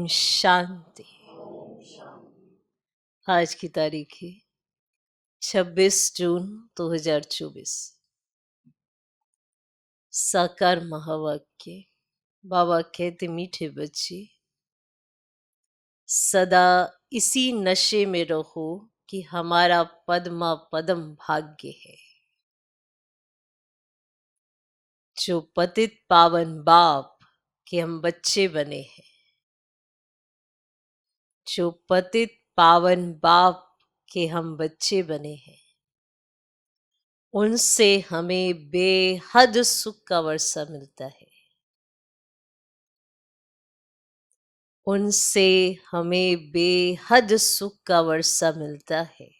ओम शांति। आज की तारीख है 26 जून 2024। साकार महावाक्य। बाबा कहते, मीठे बच्चे सदा इसी नशे में रहो कि हमारा पद्मा पदम भाग्य है। जो पतित पावन बाप के हम बच्चे बने हैं, जो पतित पावन बाप के हम बच्चे बने हैं, उनसे हमें बेहद सुख का वर्षा मिलता है। उनसे हमें बेहद सुख का वर्षा मिलता है।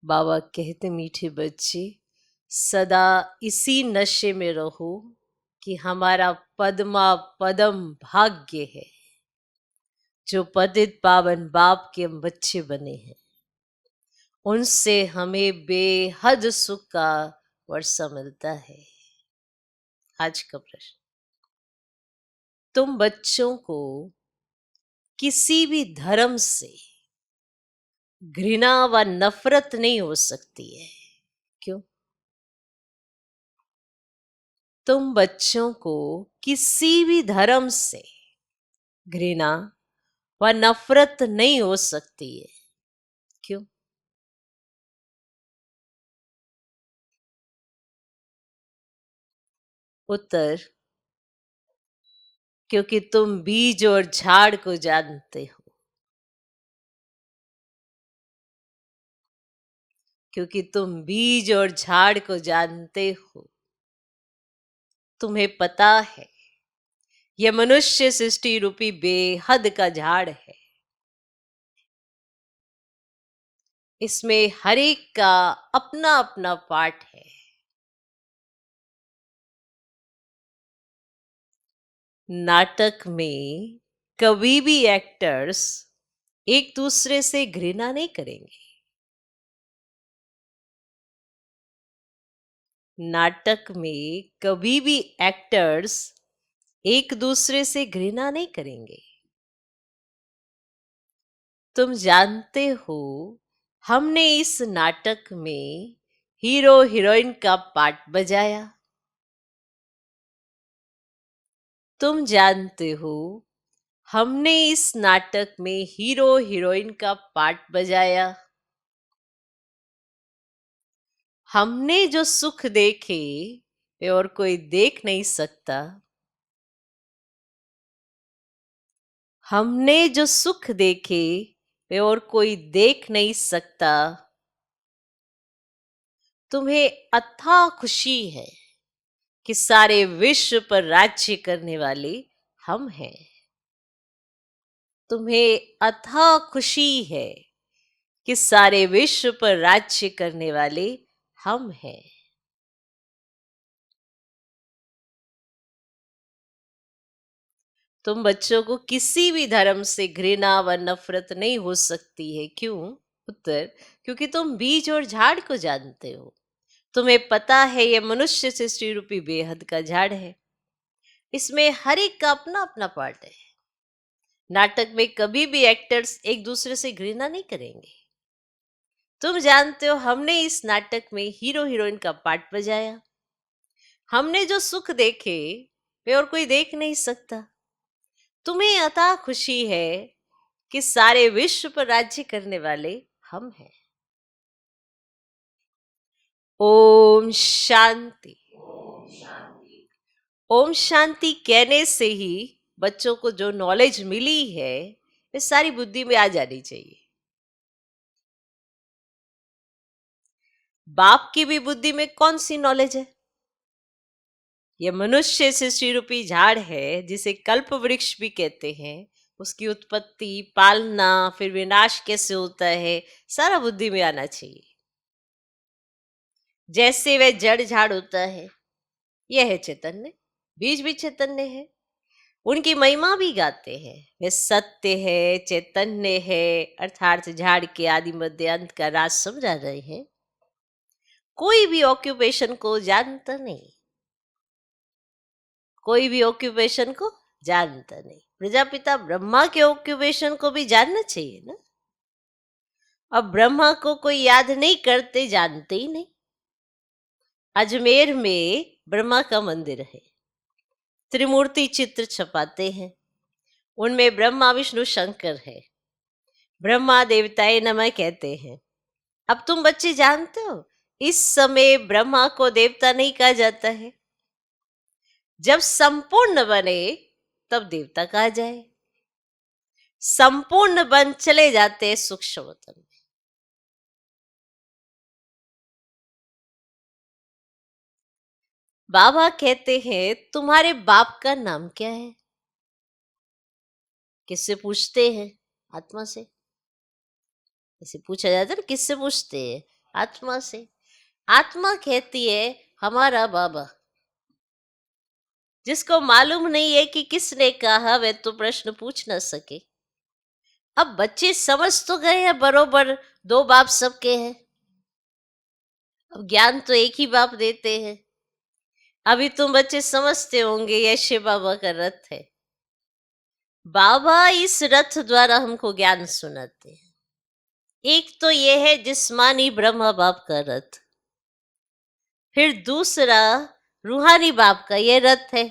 बाबा कहते, मीठे बच्चे सदा इसी नशे में रहो कि हमारा पद्मा पदम भाग्य है। जो पतित पावन बाप के हम बच्चे बने हैं, उनसे हमें बेहद सुख का वर्षा मिलता है। आज का प्रश्न, तुम बच्चों को किसी भी धर्म से घृणा व नफरत नहीं हो सकती है, क्यों? तुम बच्चों को किसी भी धर्म से घृणा व नफरत नहीं हो सकती है, क्यों? उत्तर, क्योंकि तुम बीज और झाड़ को जानते हो। क्योंकि तुम बीज और झाड़ को जानते हो। तुम्हें पता है यह मनुष्य सृष्टि रूपी बेहद का झाड़ है। इसमें हर एक का अपना अपना पार्ट है। नाटक में कभी भी एक्टर्स एक दूसरे से घृणा नहीं करेंगे। नाटक में कभी भी एक्टर्स एक दूसरे से घृणा नहीं करेंगे। तुम जानते हो, हमने इस नाटक में हीरो हीरोइन का पार्ट बजाया। तुम जानते हो, हमने इस नाटक में हीरो हीरोइन का पार्ट बजाया। हमने जो सुख देखे वे और कोई देख नहीं सकता। हमने जो सुख देखे वे और कोई देख नहीं सकता। तुम्हें अथाह खुशी है कि सारे विश्व पर राज्य करने वाले हम हैं। तुम्हें अथाह खुशी है कि सारे विश्व पर राज्य करने वाले हम हैं। तुम बच्चों को किसी भी धर्म से घृणा व नफरत नहीं हो सकती है, क्यों? उत्तर, क्योंकि तुम बीज और झाड़ को जानते हो। तुम्हें पता है यह मनुष्य सृष्टि रूपी बेहद का झाड़ है। इसमें हर एक का अपना अपना पार्ट है। नाटक में कभी भी एक्टर्स एक दूसरे से घृणा नहीं करेंगे। तुम जानते हो, हमने इस नाटक में हीरो हीरोइन का पार्ट बजाया। हमने जो सुख देखे वे और कोई देख नहीं सकता। तुम्हें अथाह खुशी है कि सारे विश्व पर राज्य करने वाले हम हैं। ओम शांति। ओम शांति कहने से ही बच्चों को जो नॉलेज मिली है वे सारी बुद्धि में आ जानी चाहिए। बाप की भी बुद्धि में कौन सी नॉलेज है? यह मनुष्य सृष्टि रूपी झाड़ है, जिसे कल्प वृक्ष भी कहते हैं। उसकी उत्पत्ति, पालना, फिर विनाश कैसे होता है, सारा बुद्धि में आना चाहिए। जैसे वह जड़ झाड़ होता है, यह है चैतन्य। बीज भी चैतन्य है। उनकी महिमा भी गाते हैं। वे सत्य है, चैतन्य है, अर्थात झाड़ के आदि मध्य अंत का राज समझा रहे हैं। कोई भी ऑक्यूपेशन को जानता नहीं। कोई भी ऑक्यूपेशन को जानता नहीं। प्रजापिता ब्रह्मा के ऑक्यूपेशन को भी जानना चाहिए ना। अब ब्रह्मा को कोई याद नहीं करते, जानते ही नहीं। अजमेर में ब्रह्मा का मंदिर है, त्रिमूर्ति चित्र छपाते हैं, उनमें ब्रह्मा विष्णु शंकर है। ब्रह्मा देवताए नमः कहते हैं। अब तुम बच्चे जानते हो, इस समय ब्रह्मा को देवता नहीं कहा जाता है। जब संपूर्ण बने तब देवता कहा जाए। संपूर्ण बन चले जाते हैं सूक्ष्म वतन में। बाबा कहते हैं तुम्हारे बाप का नाम क्या है? किससे पूछते हैं? आत्मा से। ऐसे पूछा जाता है ना, किससे पूछते हैं? आत्मा से। आत्मा कहती है हमारा बाबा। जिसको मालूम नहीं है कि किसने कहा, वे तो प्रश्न पूछ ना सके। अब बच्चे समझ तो गए हैं बरोबर, दो बाप सबके हैं। अब ज्ञान तो एक ही बाप देते हैं। अभी तुम बच्चे समझते होंगे ये शिव बाबा का रथ है। बाबा इस रथ द्वारा हमको ज्ञान सुनाते हैं। एक तो ये है जिस्मानी ब्रह्मा बाप का रथ, फिर दूसरा रूहानी बाप का ये रथ है।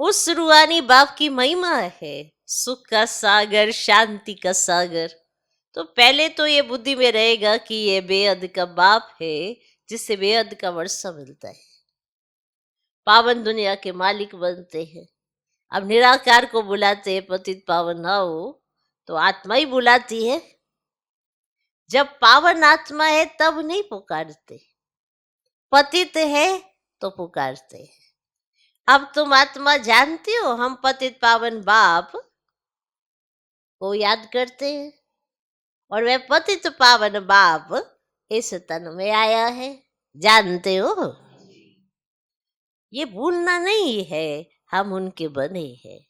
उस रूहानी बाप की महिमा है सुख का सागर, शांति का सागर। तो पहले तो ये बुद्धि में रहेगा कि ये बेअद का बाप है, जिससे बेअद का वर्षा मिलता है, पावन दुनिया के मालिक बनते हैं। अब निराकार को बुलाते हैं पतित पावन आओ, तो आत्मा ही बुलाती है। जब पावन आत्मा है तब नहीं पुकारते, पतित है तो पुकारते हैं। अब तुम आत्मा जानती हो, हम पतित पावन बाप को याद करते हैं, और वह पतित पावन बाप इस तन में आया है। जानते हो, ये भूलना नहीं है, हम उनके बने हैं।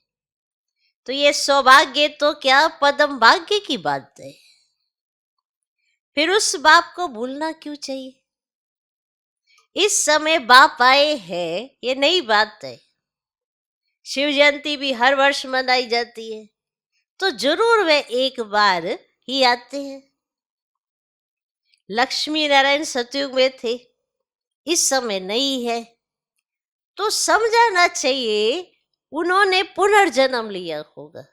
तो ये सौभाग्य तो क्या, पदम भाग्य की बात है। फिर उस बाप को भूलना क्यों चाहिए? इस समय बाप आए हैं, ये नई बात है। शिव जयंती भी हर वर्ष मनाई जाती है, तो जरूर वे एक बार ही आते हैं। लक्ष्मी नारायण सतयुग में थे, इस समय नहीं है, तो समझाना चाहिए उन्होंने पुनर्जन्म लिया होगा।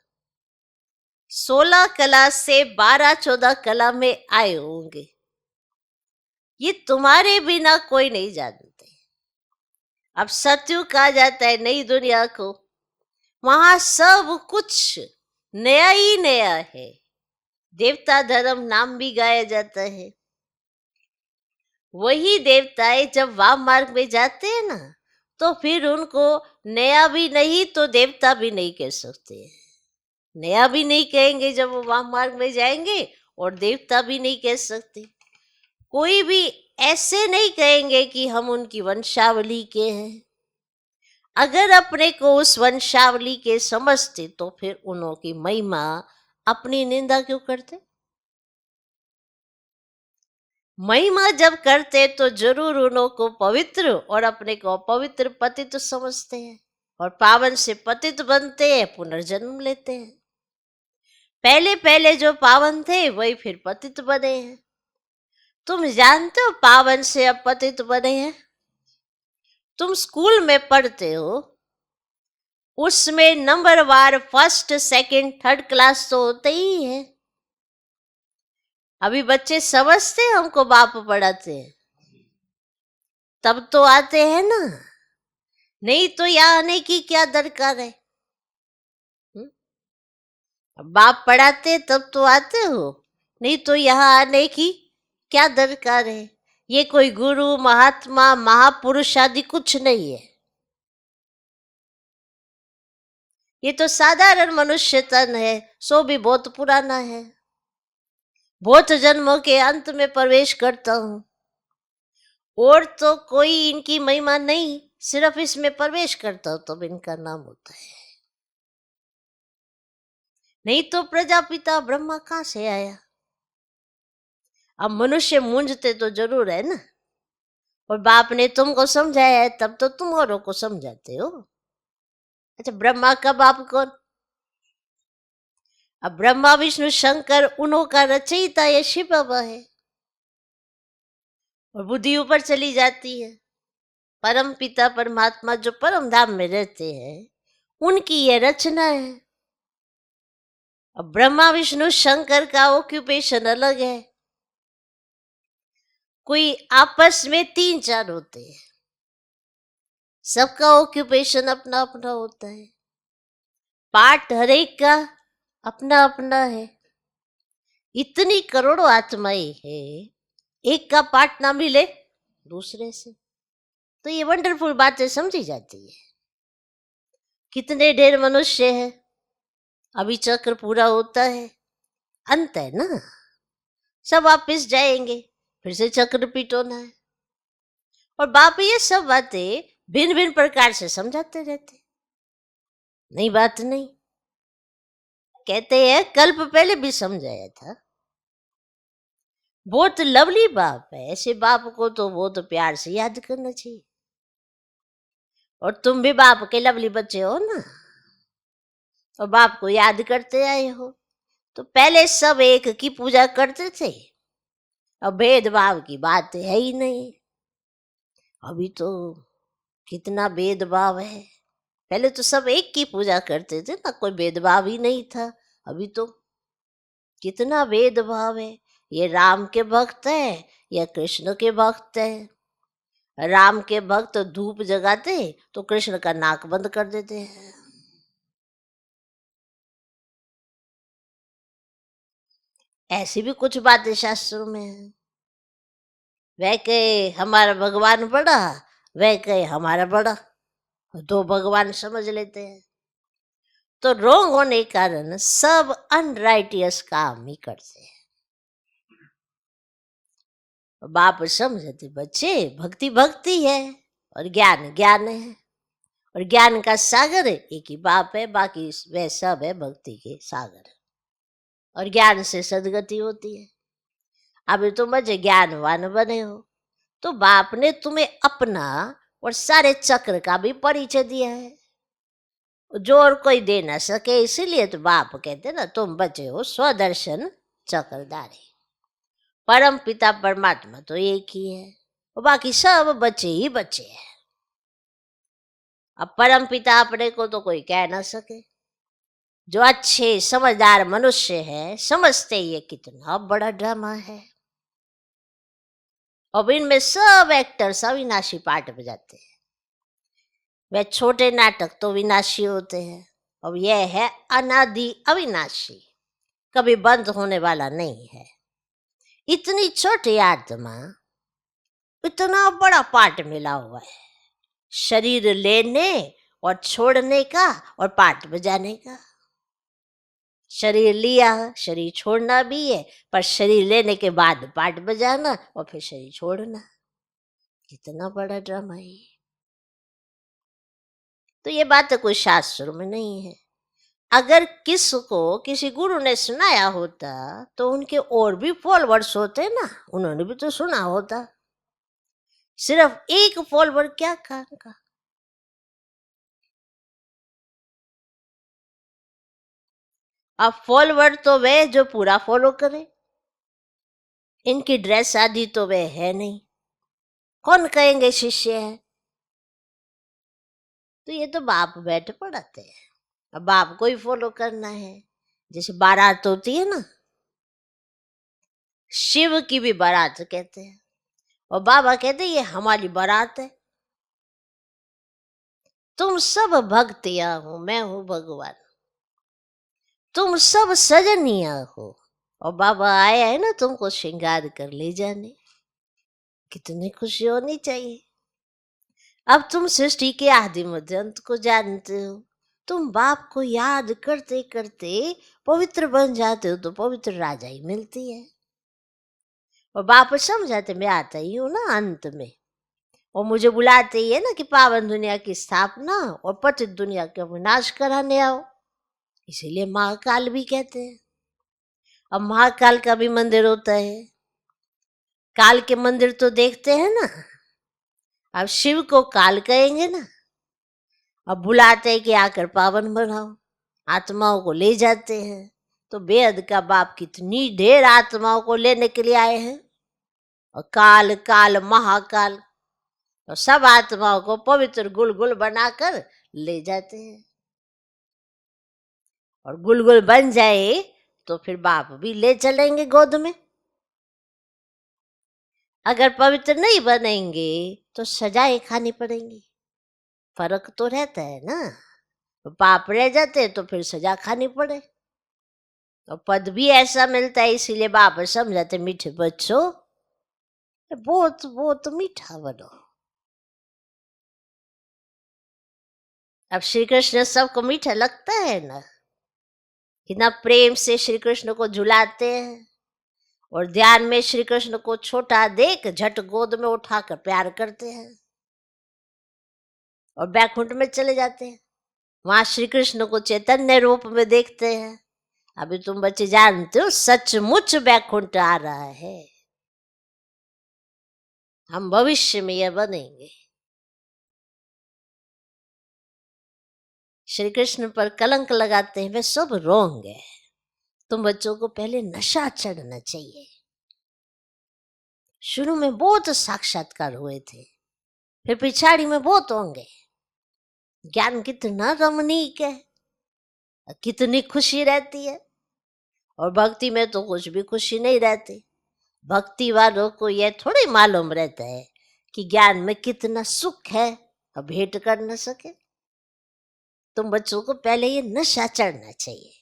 16 कला से 12-14 कला में आए होंगे। ये तुम्हारे बिना कोई नहीं जानते। अब सतयुग कहा जाता है नई दुनिया को, वहां सब कुछ नया ही नया है। देवता धर्म नाम भी गाया जाता है। वही देवताएं जब वाम मार्ग में जाते हैं ना, तो फिर उनको नया भी नहीं तो देवता भी नहीं कह सकते। नया भी नहीं कहेंगे जब वो वाम मार्ग में जाएंगे, और देवता भी नहीं कह सकते। कोई भी ऐसे नहीं कहेंगे कि हम उनकी वंशावली के हैं। अगर अपने को उस वंशावली के समझते तो फिर उन्हों की महिमा अपनी निंदा क्यों करते? महिमा जब करते तो जरूर उन्हों को पवित्र और अपने को अपवित्र पतित समझते हैं, और पावन से पतित बनते हैं, पुनर्जन्म लेते हैं। पहले पहले जो पावन थे वही फिर पतित बने हैं। तुम जानते हो पावन से अब पतित बने हैं? तुम स्कूल में पढ़ते हो, उसमें नंबर वार फर्स्ट सेकंड थर्ड क्लास तो होते ही है। अभी बच्चे समझते हैं हमको बाप पढ़ाते हैं, तब तो आते हैं ना, नहीं तो यहाँ आने की क्या दरकार है? बाप पढ़ाते तब तो आते हो, नहीं तो यहाँ आने की क्या दरकार है? ये कोई गुरु महात्मा महापुरुष आदि कुछ नहीं है। ये तो साधारण मनुष्य तन है, सो भी बहुत पुराना है। बहुत जन्मों के अंत में प्रवेश करता हूं, और तो कोई इनकी महिमा नहीं, सिर्फ इसमें प्रवेश करता हूं तो इनका नाम होता है। नहीं तो प्रजापिता ब्रह्मा कहां से आया? अब मनुष्य मूंझते तो जरूर है ना, और बाप ने तुमको समझाया है तब तो तुम औरों को समझाते हो। अच्छा, ब्रह्मा का बाप कौन? अब ब्रह्मा विष्णु शंकर उन्हों का रचयिता ये शिव बाबा है। और बुद्धि ऊपर चली जाती है। परम पिता परमात्मा जो परम धाम में रहते हैं, उनकी ये रचना है। अब ब्रह्मा विष्णु शंकर का ऑक्यूपेशन अलग है। कोई आपस में 3-4 होते हैं, सबका ऑक्यूपेशन अपना अपना होता है। पार्ट हर एक का अपना अपना है। इतनी करोड़ों आत्माएं है, एक का पार्ट ना मिले दूसरे से, तो ये वंडरफुल बातें समझी जाती है। कितने ढेर मनुष्य है, अभी चक्र पूरा होता है, अंत है ना, सब वापिस जाएंगे, फिर से चक्र रिपीट होना है। और बाप ये सब बातें भिन्न भिन्न प्रकार से समझाते रहते, नई बात नहीं। कहते हैं कल्प पहले भी समझाया था। बहुत लवली बाप है, ऐसे बाप को तो बहुत प्यार से याद करना चाहिए। और तुम भी बाप के लवली बच्चे हो ना, और बाप को याद करते आए हो। तो पहले सब एक की पूजा करते थे, अब भेदभाव की बात है ही नहीं। अभी तो कितना भेदभाव है। पहले तो सब एक की पूजा करते थे ना, कोई भेदभाव ही नहीं था। अभी तो कितना भेदभाव है। ये राम के भक्त है या कृष्ण के भक्त है। राम के भक्त धूप जगाते तो कृष्ण का नाक बंद कर देते हैं। ऐसी भी कुछ बातें शास्त्रों में है। वह कहे हमारा भगवान बड़ा, वह कहे हमारा बड़ा, दो भगवान समझ लेते हैं। तो रोंग होने के कारण सब अनराइटियस काम ही करते हैं। बाप समझते बच्चे भक्ति भक्ति है और ज्ञान ज्ञान है, और ज्ञान का सागर एक ही बाप है, बाकी वह सब है भक्ति के सागर। और ज्ञान से सदगति होती है। अभी तुम अजय ज्ञानवान बने हो, तो बाप ने तुम्हें अपना और सारे चक्र का भी परिचय दिया है, जो और कोई दे ना सके। इसीलिए तो बाप कहते ना तुम बचे हो स्वदर्शन चक्रधारी। परम पिता परमात्मा तो एक ही है, और बाकी सब बच्चे ही बच्चे हैं। अब परम पिता अपने को तो कोई कह ना सके। जो अच्छे समझदार मनुष्य है समझते ये कितना बड़ा ड्रामा है। अब इनमें सब एक्टर्स अविनाशी पार्ट बजाते हैं। वह छोटे नाटक तो विनाशी होते हैं, अब यह है अनादि अविनाशी, कभी बंद होने वाला नहीं है। इतनी छोटी आत्मा, इतना बड़ा पार्ट मिला हुआ है, शरीर लेने और छोड़ने का और पार्ट बजाने का। शरीर लिया, शरीर छोड़ना भी है, पर शरीर लेने के बाद पार्ट बजाना और फिर शरीर छोड़ना। कितना बड़ा ड्रामा है। तो ये बात कोई शास्त्र में नहीं है। अगर किसको किसी गुरु ने सुनाया होता तो उनके और भी फॉलोवर्स होते ना, उन्होंने भी तो सुना होता। सिर्फ एक फॉलोवर क्या काम का। अब फॉलोवर तो वे जो पूरा फॉलो करे, इनकी ड्रेस आदि तो वे है नहीं, कौन कहेंगे शिष्य है। तो ये तो बाप बैठे पढ़ाते हैं। अब बाप को ही फॉलो करना है। जैसे बारात होती है ना, शिव की भी बारात कहते हैं, और बाबा कहते हैं ये हमारी बारात है। तुम सब भक्तियां हो, मैं हूं भगवान, तुम सब सजनिया हो, और बाबा आया है ना तुमको श्रृंगार कर ले जाने। कितनी खुशी होनी चाहिए। अब तुम सृष्टि के आदि मध्य अंत को जानते हो, तुम बाप को याद करते करते पवित्र बन जाते हो, तो पवित्र राजा ही मिलती है। और बाप समझाते मैं आता ही हूँ ना अंत में, और मुझे बुलाते ही है ना कि पावन दुनिया की स्थापना और पतित दुनिया का विनाश कराने आओ। इसीलिए महाकाल भी कहते हैं। अब महाकाल का भी मंदिर होता है। काल के मंदिर तो देखते हैं ना। अब शिव को काल कहेंगे ना, अब बुलाते हैं कि आकर पावन बनाओ, आत्माओं को ले जाते हैं। तो बेहद का बाप कितनी ढेर आत्माओं को लेने के लिए आए हैं, और काल काल महाकाल, और सब आत्माओं को पवित्र गुलगुल बनाकर ले जाते हैं। और गुलगुल बन जाए तो फिर बाप भी ले चलेंगे गोद में। अगर पवित्र नहीं बनेंगे तो सजाएं खानी पड़ेंगी। फर्क तो रहता है ना, तो पाप रह जाते तो फिर सजा खानी पड़े। और पद भी ऐसा मिलता है, इसीलिए बाप समझाते मीठे बच्चों बहुत बहुत मीठा बनो। अब श्री कृष्ण सबको मीठा लगता है ना, कितना प्रेम से श्री कृष्ण को झुलाते हैं, और ध्यान में श्री कृष्ण को छोटा देख झट गोद में उठाकर प्यार करते हैं और बैकुंठ में चले जाते हैं। वहां श्री कृष्ण को चैतन्य रूप में देखते हैं। अभी तुम बच्चे जानते हो सचमुच बैकुंठ आ रहा है, हम भविष्य में यह बनेंगे। श्री कृष्ण पर कलंक लगाते हैं वे सब रोंग है। तुम बच्चों को पहले नशा चढ़ना चाहिए। शुरू में बहुत साक्षात्कार हुए थे, फिर पिछाड़ी में बहुत होंगे। ज्ञान कितना रमणीक है, कितनी खुशी रहती है। और भक्ति में तो कुछ भी खुशी नहीं रहती। भक्ति वालों को यह थोड़ी मालूम रहता है कि ज्ञान में कितना सुख है, अब भेंट कर न सके। तुम बच्चों को पहले ये नशा चढ़ना चाहिए।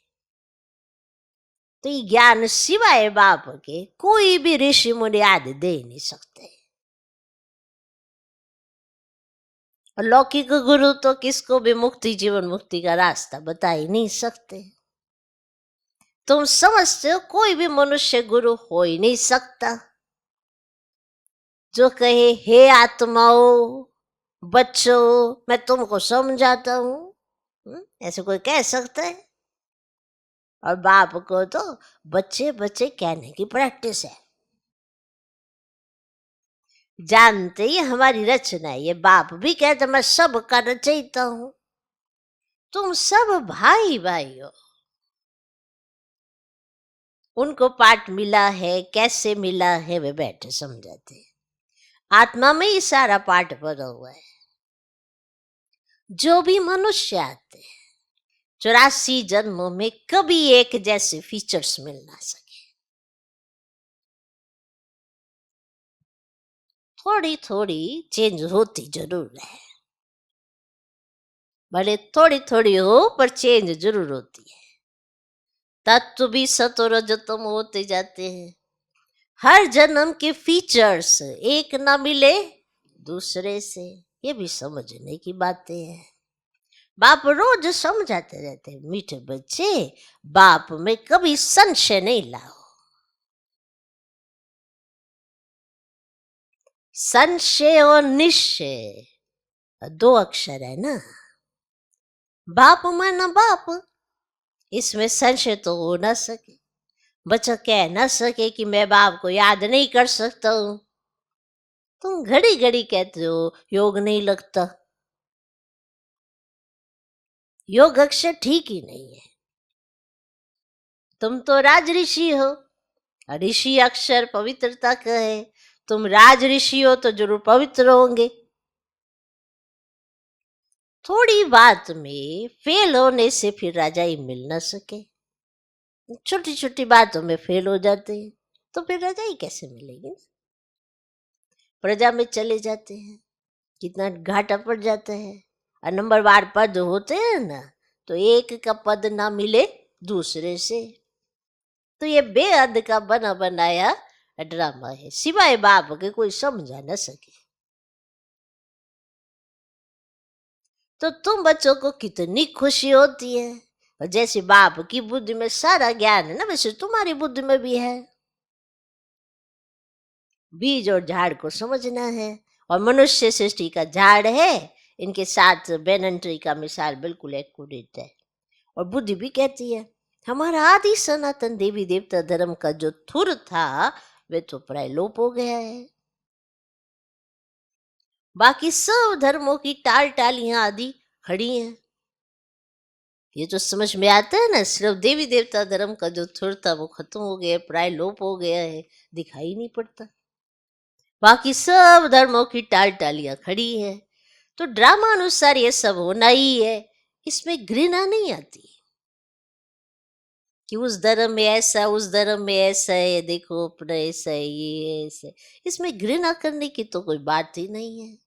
तो ये ज्ञान सिवाय बाप के कोई भी ऋषि मुनि आदि दे नहीं सकते। और लौकिक गुरु तो किसको भी मुक्ति, जीवन मुक्ति का रास्ता बता ही नहीं सकते। तुम समझते हो कोई भी मनुष्य गुरु हो ही नहीं सकता जो कहे हे आत्माओं बच्चों मैं तुमको समझाता हूं। ऐसे कोई कह सकता है? और बाप को तो बच्चे बच्चे कहने की प्रैक्टिस है। जानते ही हमारी रचना है, ये बाप भी कहते मैं सब का रचयिता हूं। तुम सब भाई भाई हो। उनको पाठ मिला है, कैसे मिला है वे बैठे समझाते हैं। आत्मा में ही सारा पाठ भरा हुआ है। जो भी मनुष्य आते हैं 84 जन्मों में कभी एक जैसे फीचर्स मिल ना सके। थोड़ी थोड़ी चेंज होती जरूर है, भले थोड़ी थोड़ी हो पर चेंज जरूर होती है। तत्व भी सतो रजतम होते जाते हैं। हर जन्म के फीचर्स एक ना मिले दूसरे से, ये भी समझने की बातें हैं। बाप रोज समझाते रहते हैं मीठे बच्चे बाप में कभी संशय नहीं लाओ। संशय और निश्चय 2 अक्षर है ना। बाप माना बाप, इसमें संशय तो हो ना सके। बच्चा कह ना सके कि मैं बाप को याद नहीं कर सकता हूं। तुम घड़ी घड़ी कहते हो योग नहीं लगता। योग अक्षर ठीक ही नहीं है। तुम तो राज ऋषि हो, ऋषि अक्षर पवित्रता का है। तुम राज ऋषि हो तो जरूर पवित्र होंगे। थोड़ी बात में फेल होने से फिर राजाई मिल ना सके। छोटी छोटी बातों में फेल हो जाते हैं तो फिर राजाई कैसे मिलेगी? प्रजा में चले जाते हैं, कितना घाटा पड़ जाता है। और नंबरवार पद होते हैं ना, तो एक का पद ना मिले दूसरे से। तो ये बेहद का बना बनाया ड्रामा है, सिवाय बाप के कोई समझा न सके। तो तुम बच्चों को कितनी खुशी होती है, और जैसे बाप की बुद्धि में सारा ज्ञान है ना, वैसे तुम्हारी बुद्धि में भी है। बीज और झाड़ को समझना है, और मनुष्य सृष्टि का झाड़ है। इनके साथ बेनन ट्री का मिसाल बिल्कुल एक्यूरेट है। और बुद्धि भी कहती है हमारा आदि सनातन देवी देवता धर्म का जो थुर था वे तो प्राय लोप हो गया है। बाकी सब धर्मों की टाल टालियां आदि खड़ी हैं। ये तो समझ में आता है ना, सिर्फ देवी देवता धर्म का जो थोड़ा था वो खत्म हो गया है, प्राय लोप हो गया है, दिखाई नहीं पड़ता। बाकी सब धर्मों की टाल टालियां खड़ी हैं। तो ड्रामा अनुसार ये सब होना ही है, इसमें घृणा नहीं आती कि उस धर्म में ऐसा, उस धर्म में ऐसा है, देखो अपना ऐसा है, ये ऐसा है। इसमें घृणा करने की तो कोई बात ही नहीं है।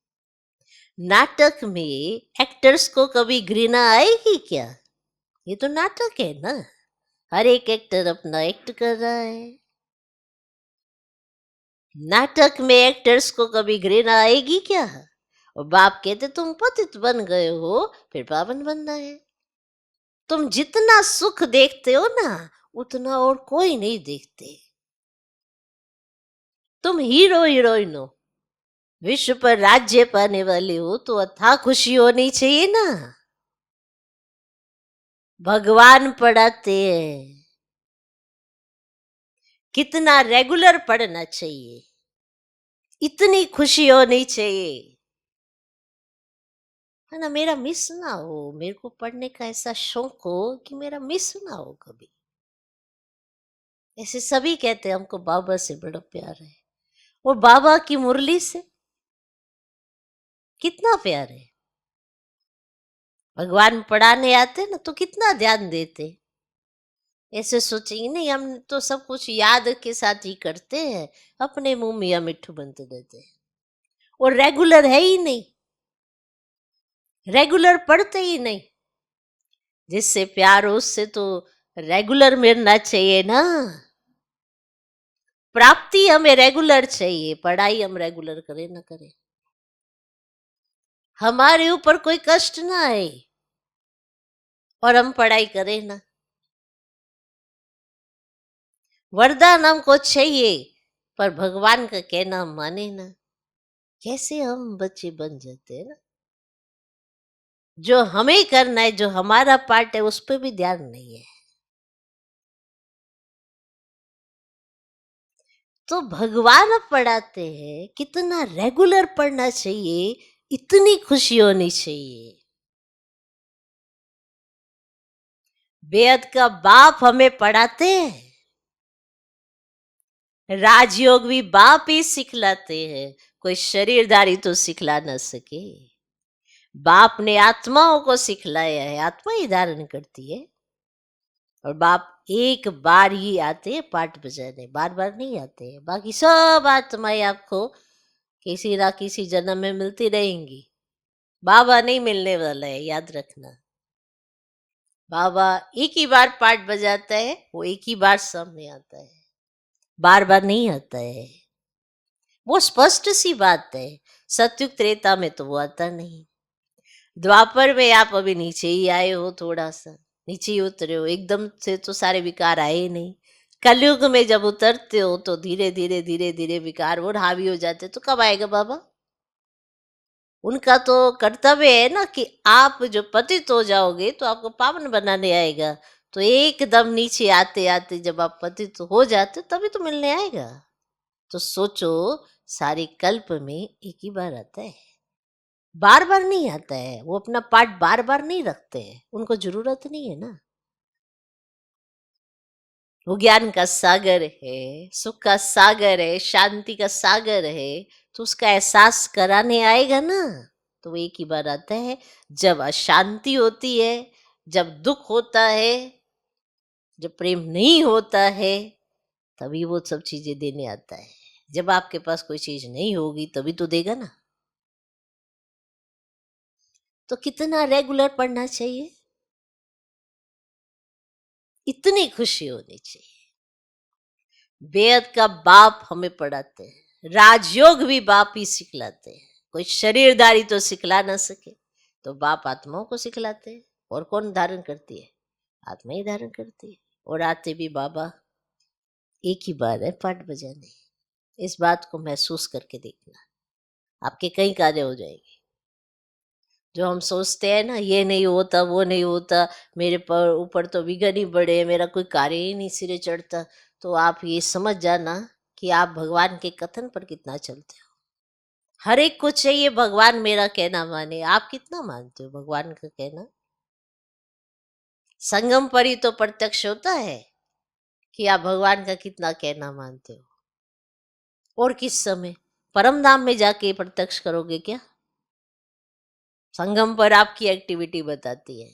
नाटक में एक्टर्स को कभी घृणा आएगी क्या? ये तो नाटक है ना, हर एक एक्टर अपना एक्ट कर रहा है। नाटक में एक्टर्स को कभी घृणा आएगी क्या? और बाप कहते तुम पतित बन गए हो, फिर पावन बनना है। तुम जितना सुख देखते हो ना, उतना और कोई नहीं देखते। तुम हीरो हीरोइन हो, विश्व पर राज्य पाने वाले हो, तो अथाह खुशी होनी चाहिए ना। भगवान पढ़ाते हैं, कितना रेगुलर पढ़ना चाहिए, इतनी खुशी होनी चाहिए, है ना। मेरा मिस ना हो, मेरे को पढ़ने का ऐसा शौक हो कि मेरा मिस ना हो कभी। ऐसे सभी कहते हैं हमको बाबा से बड़ा प्यार है, और बाबा की मुरली से कितना प्यार है। भगवान पढ़ाने आते ना तो कितना ध्यान देते। ऐसे सोचेंगे नहीं हम तो सब कुछ याद के साथ ही करते हैं, अपने मुंह मियाँ मिट्ठू बनते देते हैं, और रेगुलर है ही नहीं, रेगुलर पढ़ते ही नहीं। जिससे प्यार हो उससे तो रेगुलर मिलना चाहिए ना। प्राप्ति हमें रेगुलर चाहिए, पढ़ाई हम रेगुलर करें ना करें, हमारे ऊपर कोई कष्ट ना आए और हम पढ़ाई करें ना। वरदान हमको चाहिए, पर भगवान का कहना माने ना। कैसे हम बच्चे बन जाते हैं ना, जो हमें करना है, जो हमारा पार्ट है, उस पर भी ध्यान नहीं है। तो भगवान अब पढ़ाते हैं, कितना रेगुलर पढ़ना चाहिए, इतनी खुशी होनी चाहिए। बेअद का बाप हमें पढ़ाते हैं, राजयोग भी बाप ही सिखलाते हैं, कोई शरीरधारी तो सिखला ना सके। बाप ने आत्माओं को सिखलाया है, आत्मा ही धारण करती है। और बाप एक बार ही आते हैं पाठ बजाने, बार बार नहीं आते हैं। बाकी सब आत्माएं आपको किसी ना किसी जन्म में मिलती रहेंगी, बाबा नहीं मिलने वाला है, याद रखना। बाबा एक ही बार पाठ बजाता है, वो एक ही बार सामने आता है, बार बार नहीं आता है। वो स्पष्ट सी बात है। सतयुग त्रेता में तो वो आता नहीं। द्वापर में आप अभी नीचे ही आए हो, थोड़ा सा नीचे ही उतरे हो, एकदम से तो सारे विकार आए ही नहीं। कलयुग में जब उतरते हो तो धीरे धीरे धीरे धीरे विकार और हावी हो जाते, तो कब आएगा बाबा? उनका तो कर्तव्य है ना कि आप जो पतित हो जाओगे तो आपको पावन बनाने आएगा। तो एकदम नीचे आते आते जब आप पतित हो जाते तभी तो मिलने आएगा। तो सोचो, सारे कल्प में एक ही बार आता है, बार बार नहीं आता है। वो अपना पार्ट बार बार नहीं रखते हैं, उनको जरूरत नहीं है ना। वो ज्ञान का सागर है, सुख का सागर है, शांति का सागर है। तो उसका एहसास कराने आएगा ना। तो वो एक ही बार आता है, जब अशांति होती है, जब दुख होता है, जब प्रेम नहीं होता है, तभी वो सब चीजें देने आता है। जब आपके पास कोई चीज नहीं होगी तभी तो देगा ना। तो कितना रेगुलर पढ़ना चाहिए, इतनी खुशी होनी चाहिए। बेअद का बाप हमें पढ़ाते हैं, राजयोग भी बाप ही सिखलाते हैं। कोई शरीरधारी तो सिखला ना सके, तो बाप आत्माओं को सिखलाते हैं। और कौन धारण करती है? आत्मा ही धारण करती है। और आते भी बाबा एक ही बार है पाठ बजाने। इस बात को महसूस करके देखना, आपके कई कार्य हो जाएंगे। जो हम सोचते हैं ना, ये नहीं होता वो नहीं होता, मेरे पर ऊपर तो विघ्न ही बड़े, मेरा कोई कार्य ही नहीं सिरे चढ़ता, तो आप ये समझ जाना कि आप भगवान के कथन पर कितना चलते हो। हर एक को चाहिए भगवान मेरा कहना माने। आप कितना मानते हो भगवान का कहना? संगम पर ही तो प्रत्यक्ष होता है कि आप भगवान का कितना कहना मानते हो। और किस समय? परम धाम में जाके प्रत्यक्ष करोगे क्या? संगम पर आपकी एक्टिविटी बताती है।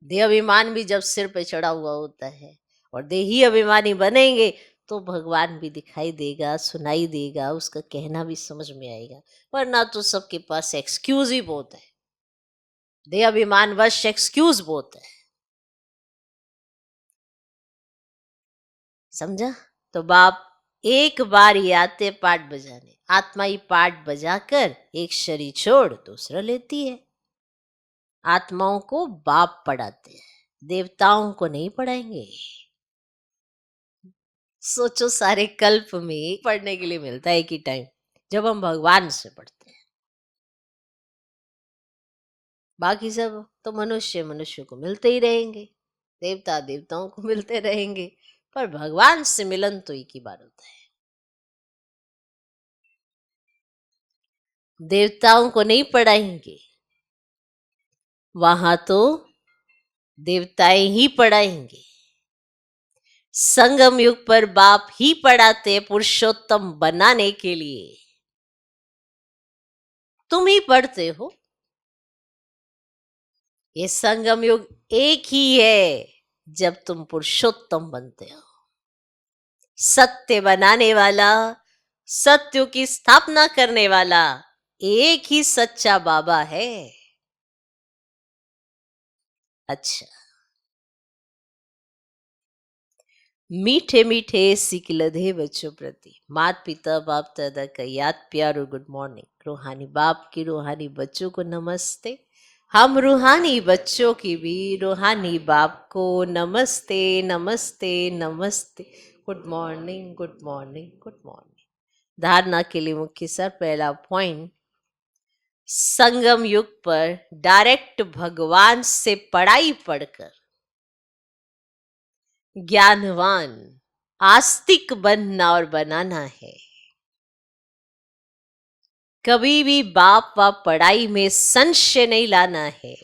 देह अभिमान भी जब सिर पे चढ़ा हुआ होता है और देही अभिमानी बनेंगे तो भगवान भी दिखाई देगा, सुनाई देगा, उसका कहना भी समझ में आएगा। वरना तो सबके पास एक्सक्यूज ही बहुत है। देह अभिमान वश एक्सक्यूज बहुत है। समझा? तो बाप एक बार ही आते पाठ बजाने। आत्मा ही पाठ बजाकर एक शरीर छोड़ दूसरा लेती है। आत्माओं को बाप पढ़ाते हैं, देवताओं को नहीं पढ़ाएंगे। सोचो, सारे कल्प में पढ़ने के लिए मिलता है एक ही टाइम, जब हम भगवान से पढ़ते हैं। बाकी सब तो मनुष्य मनुष्य को मिलते ही रहेंगे, देवता देवताओं को मिलते रहेंगे, पर भगवान से मिलन तो एक ही बार होता है। देवताओं को नहीं पढ़ाएंगे, वहां तो देवताएं ही पढ़ाएंगे। संगम युग पर बाप ही पढ़ाते पुरुषोत्तम बनाने के लिए। तुम ही पढ़ते हो। ये संगम युग एक ही है जब तुम पुरुषोत्तम बनते हो। सत्य बनाने वाला, सत्य की स्थापना करने वाला एक ही सच्चा बाबा है। अच्छा, मीठे मीठे सिकलधे बच्चों प्रति मात पिता बाप दादा का याद प्यार और गुड मॉर्निंग। रूहानी बाप की रूहानी बच्चों को नमस्ते। हम रूहानी बच्चों की भी रूहानी बाप को नमस्ते नमस्ते नमस्ते। Good morning good morning good morning. धारणा के लिए मुख्य सर पहला पॉइंट, संगम युग पर डायरेक्ट भगवान से पढ़ाई पढ़कर ज्ञानवान आस्तिक बनना और बनाना है। कभी भी बाप व पढ़ाई में संशय नहीं लाना है।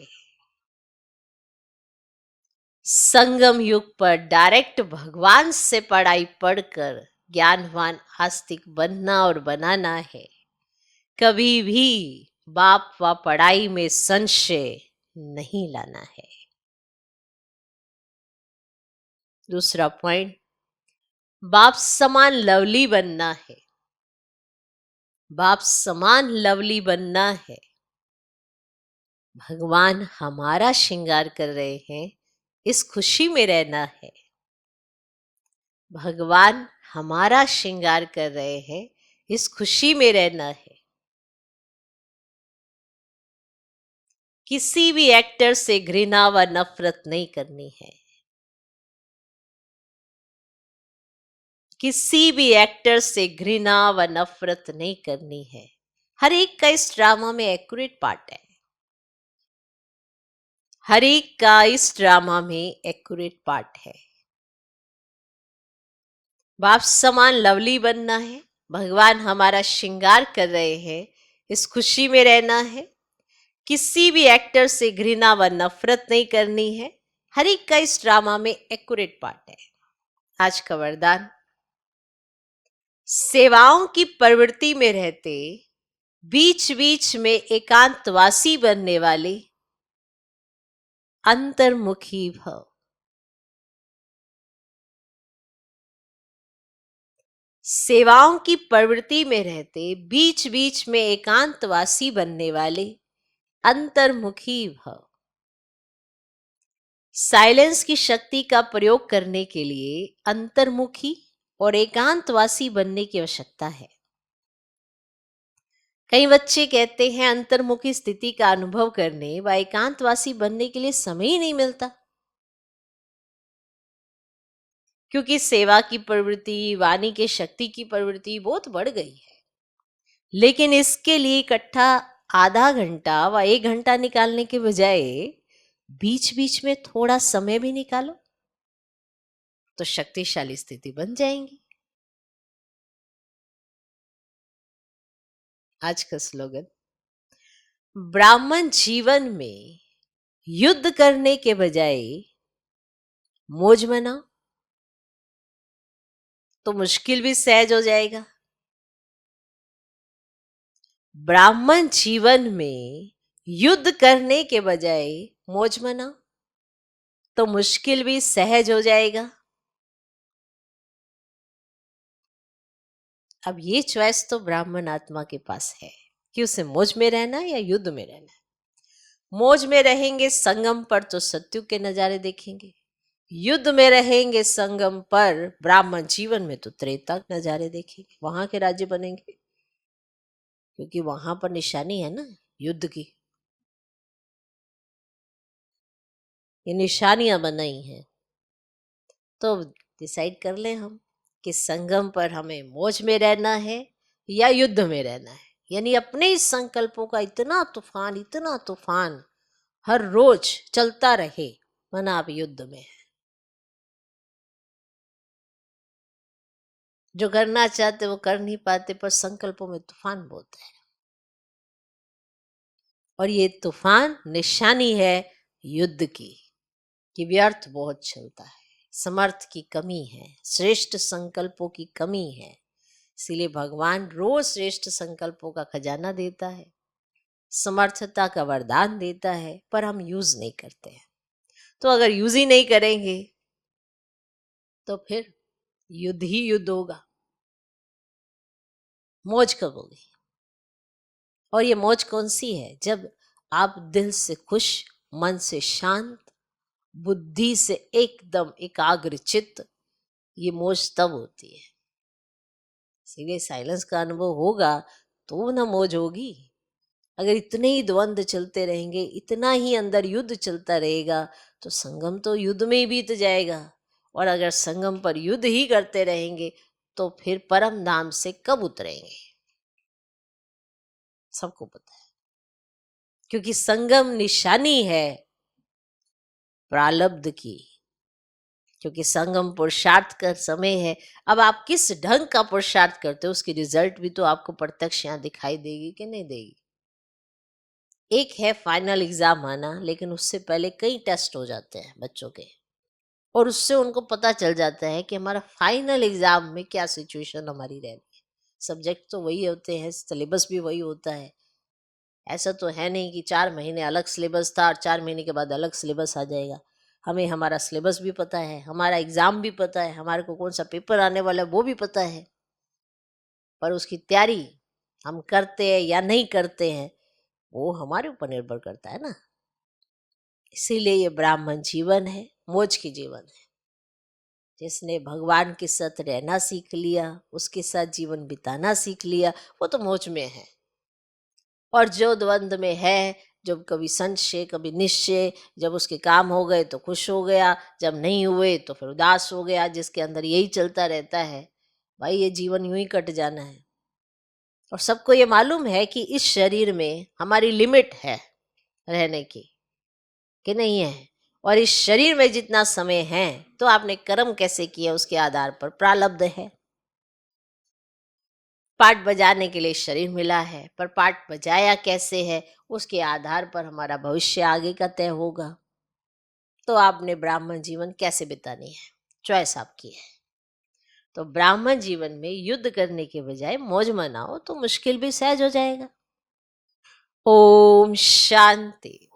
संगम युग पर डायरेक्ट भगवान से पढ़ाई पढ़कर ज्ञानवान आस्तिक बनना और बनाना है। कभी भी बाप व पढ़ाई में संशय नहीं लाना है। दूसरा पॉइंट, बाप समान लवली बनना है। बाप समान लवली बनना है। भगवान हमारा श्रृंगार कर रहे हैं, इस खुशी में रहना है। भगवान हमारा श्रृंगार कर रहे हैं, इस खुशी में रहना है। किसी भी एक्टर से घृणा व नफरत नहीं करनी है। किसी भी एक्टर से घृणा व नफरत नहीं करनी है। हर एक का इस ड्रामा में एक्यूरेट पार्ट है। हर एक का इस ड्रामा में एक्यूरेट पार्ट है। बाप समान लवली बनना है। भगवान हमारा श्रृंगार कर रहे हैं, इस खुशी में रहना है। किसी भी एक्टर से घृणा व नफरत नहीं करनी है। हर एक का इस ड्रामा में एक्यूरेट पार्ट है। आज का वरदान, सेवाओं की प्रवृत्ति में रहते बीच बीच में एकांतवासी बनने वाले अंतर्मुखी भव। सेवाओं की प्रवृत्ति में रहते बीच बीच में एकांतवासी बनने वाले अंतर्मुखी भव। साइलेंस की शक्ति का प्रयोग करने के लिए अंतर्मुखी और एकांतवासी बनने की आवश्यकता है। कई बच्चे कहते हैं अंतर्मुखी स्थिति का अनुभव करने व एकांतवासी बनने के लिए समय ही नहीं मिलता, क्योंकि सेवा की प्रवृत्ति, वाणी के शक्ति की प्रवृत्ति बहुत बढ़ गई है। लेकिन इसके लिए इकट्ठा आधा घंटा व 1 घंटा निकालने के बजाय बीच बीच में थोड़ा समय भी निकालो तो शक्तिशाली स्थिति बन जाएंगी। आज का स्लोगन, ब्राह्मण जीवन में युद्ध करने के बजाय मौज मनाओ तो मुश्किल भी सहज हो जाएगा। ब्राह्मण जीवन में युद्ध करने के बजाय मौज मनाओ तो मुश्किल भी सहज हो जाएगा। अब ये चॉइस तो ब्राह्मण आत्मा के पास है कि उसे मौज में रहना है या युद्ध में रहना है। मौज में रहेंगे संगम पर तो सत्युग के नजारे देखेंगे, युद्ध में रहेंगे संगम पर ब्राह्मण जीवन में तो त्रेता के नजारे देखेंगे, वहां के राज्य बनेंगे, क्योंकि वहां पर निशानी है ना युद्ध की। ये निशानियां बनाई हैं, तो डिसाइड कर लें हम कि संगम पर हमें मौज में रहना है या युद्ध में रहना है। यानी अपने इस संकल्पों का इतना तूफान हर रोज चलता रहे, माना आप युद्ध में है। जो करना चाहते वो कर नहीं पाते, पर संकल्पों में तूफान बहुत है, और ये तूफान निशानी है युद्ध की, कि व्यर्थ बहुत चलता है, समर्थ की कमी है, श्रेष्ठ संकल्पों की कमी है। इसीलिए भगवान रोज श्रेष्ठ संकल्पों का खजाना देता है, समर्थता का वरदान देता है, पर हम यूज नहीं करते हैं। तो अगर यूज ही नहीं करेंगे तो फिर युद्ध ही युद्ध होगा, मौज कब होगी? और ये मौज कौन सी है? जब आप दिल से खुश, मन से शांत, बुद्धि से एकदम एकाग्र चित्त, ये मौज तब होती है। सीधे साइलेंस का अनुभव होगा तो ना मौज होगी। अगर इतने ही द्वंद चलते रहेंगे, इतना ही अंदर युद्ध चलता रहेगा, तो संगम तो युद्ध में ही बीत जाएगा। और अगर संगम पर युद्ध ही करते रहेंगे तो फिर परम धाम से कब उतरेंगे? सबको पता है, क्योंकि संगम निशानी है प्रारब्ध की, क्योंकि संगम पुरुषार्थ का समय है। अब आप किस ढंग का पुरुषार्थ करते हो उसकी रिजल्ट भी तो आपको प्रत्यक्ष यहाँ दिखाई देगी कि नहीं देगी। एक है फाइनल एग्जाम आना, लेकिन उससे पहले कई टेस्ट हो जाते हैं बच्चों के, और उससे उनको पता चल जाता है कि हमारा फाइनल एग्जाम में क्या सिचुएशन हमारी रहनी है। सब्जेक्ट तो वही होते हैं, सिलेबस भी वही होता है। ऐसा तो है नहीं कि 4 महीने अलग सिलेबस था और 4 महीने के बाद अलग सिलेबस आ जाएगा। हमें हमारा सिलेबस भी पता है, हमारा एग्जाम भी पता है, हमारे को कौन सा पेपर आने वाला है वो भी पता है, पर उसकी तैयारी हम करते हैं या नहीं करते हैं वो हमारे ऊपर निर्भर करता है ना। इसीलिए ये ब्राह्मण जीवन है, मौज की जीवन है। जिसने भगवान के साथ रहना सीख लिया, उसके साथ जीवन बिताना सीख लिया, वो तो मौज में है। और जो द्वंद में है, जब कभी संशय कभी निश्चय, जब उसके काम हो गए तो खुश हो गया, जब नहीं हुए तो फिर उदास हो गया, जिसके अंदर यही चलता रहता है, भाई ये जीवन यूं ही कट जाना है। और सबको ये मालूम है कि इस शरीर में हमारी लिमिट है रहने की, कि नहीं है। और इस शरीर में जितना समय है तो आपने कर्म कैसे किया उसके आधार पर प्रारब्ध है। पाठ बजाने के लिए शरीर मिला है, पर पाठ बजाया कैसे है उसके आधार पर हमारा भविष्य आगे का तय होगा। तो आपने ब्राह्मण जीवन कैसे बितानी है, चॉइस आपकी है। तो ब्राह्मण जीवन में युद्ध करने के बजाय मौज मनाओ तो मुश्किल भी सहज हो जाएगा। ओम शांति।